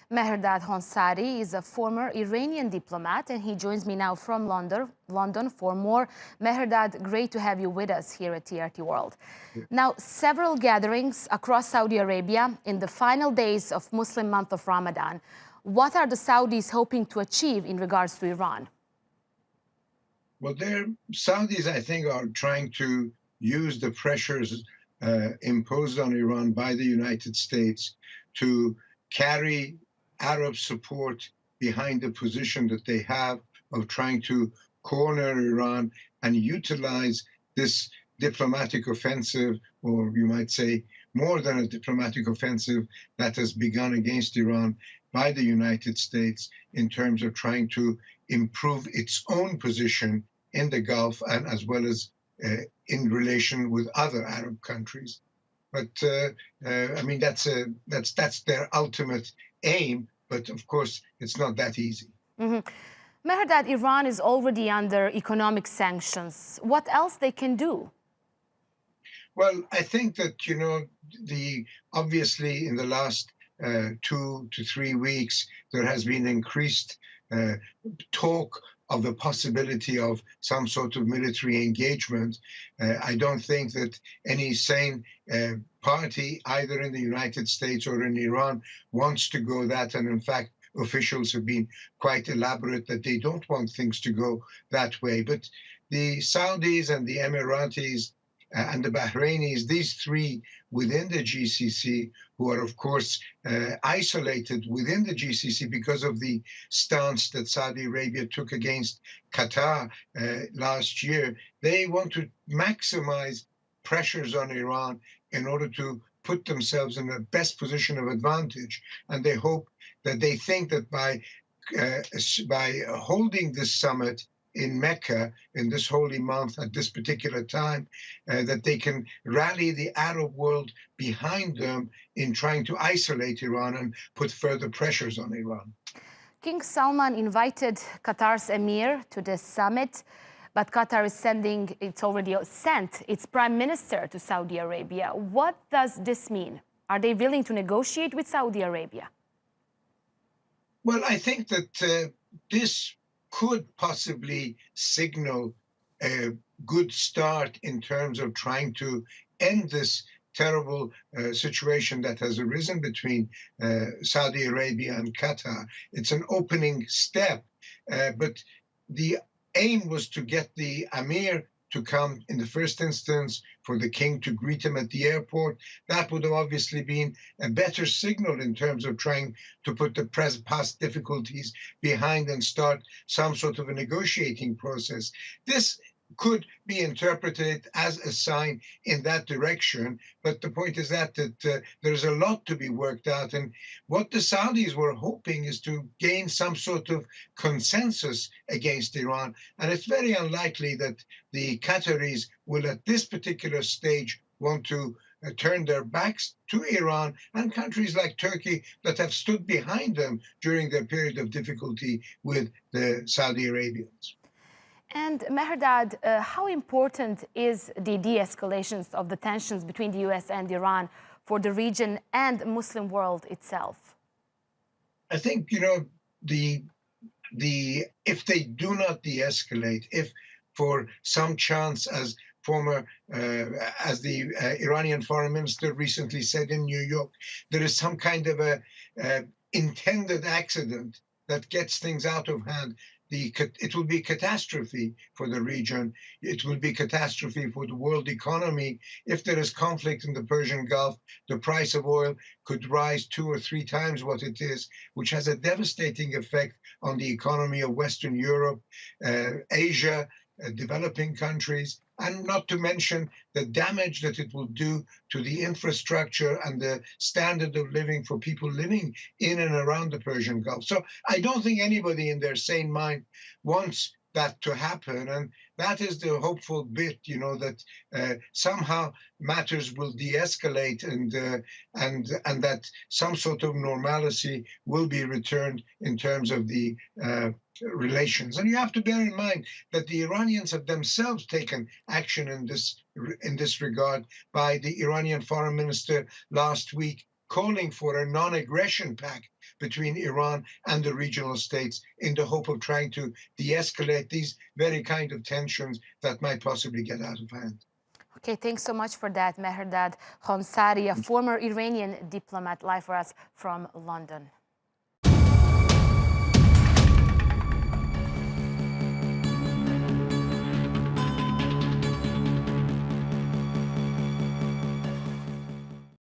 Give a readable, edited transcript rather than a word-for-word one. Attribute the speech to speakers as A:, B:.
A: Mehrdad Khonsari is a former Iranian diplomat, and he joins me now from London for more. Mehrdad, great to have you with us here at TRT World. Now, several gatherings across Saudi Arabia in the final days of Muslim month of Ramadan. What are the Saudis hoping to achieve in regards to Iran?
B: Well, Saudis, I think, are trying to use the pressures imposed on Iran by the United States to carry Arab support behind the position that they have of trying to corner Iran and utilize this diplomatic offensive, or you might say more than a diplomatic offensive that has begun against Iran by the United States in terms of trying to improve its own position in the Gulf and as well as in relation with other Arab countries. But I mean, that's their ultimate aim. But of course, it's not that easy.
A: Mehrdad, Iran is already under economic sanctions. What else they can do?
B: Well, I think that, obviously in the last 2 to 3 weeks, there has been increased talk of the possibility of some sort of military engagement. I don't think that any sane party, either in the United States or in Iran, wants to go that. And in fact, officials have been quite elaborate that they don't want things to go that way. But the Saudis and the Emiratis and the Bahrainis, these three within the GCC, who are, of course, isolated within the GCC because of the stance that Saudi Arabia took against Qatar last year, they want to maximize pressures on Iran in order to put themselves in the best position of advantage. And they hope that they think that by holding this summit in Mecca in this holy month at this particular time, that they can rally the Arab world behind them in trying to isolate Iran and put further pressures on Iran.
A: King Salman invited Qatar's emir to this summit, but Qatar is it's already sent its prime minister to Saudi Arabia. What does this mean? Are they willing to negotiate with Saudi Arabia?
B: Well, I think that this could possibly signal a good start in terms of trying to end this terrible situation that has arisen between Saudi Arabia and Qatar. It's an opening step, but the aim was to get the Emir to come in the first instance, for the king to greet him at the airport. That would have obviously been a better signal in terms of trying to put the past difficulties behind and start some sort of a negotiating process. This could be interpreted as a sign in that direction, but the point is that there's a lot to be worked out, and what the Saudis were hoping is to gain some sort of consensus against Iran, and it's very unlikely that the Qataris will at this particular stage want to turn their backs to Iran and countries like Turkey that have stood behind them during their period of difficulty with the Saudi Arabians.
A: And Mehrdad, how important is the de-escalations of the tensions between the US and Iran for the region and the Muslim world itself?
B: I think, if they do not de-escalate, if for some chance, as the Iranian foreign minister recently said in New York, there is some kind of a intended accident that gets things out of hand, it will be catastrophe for the region. It will be catastrophe for the world economy. If there is conflict in the Persian Gulf, the price of oil could rise 2 or 3 times what it is, which has a devastating effect on the economy of Western Europe, Asia, developing countries, and not to mention the damage that it will do to the infrastructure and the standard of living for people living in and around the Persian Gulf. So I don't think anybody in their sane mind wants that to happen, and that is the hopeful bit, that somehow matters will de-escalate and that some sort of normalcy will be returned in terms of the relations. And you have to bear in mind that the Iranians have themselves taken action in this regard by the Iranian foreign minister last week calling for a non-aggression pact between Iran and the regional states in the hope of trying to de-escalate these very kind of tensions that might possibly get out of hand.
A: Okay, thanks so much for that, Mehrdad Khonsari, a former Iranian diplomat, live for us from London.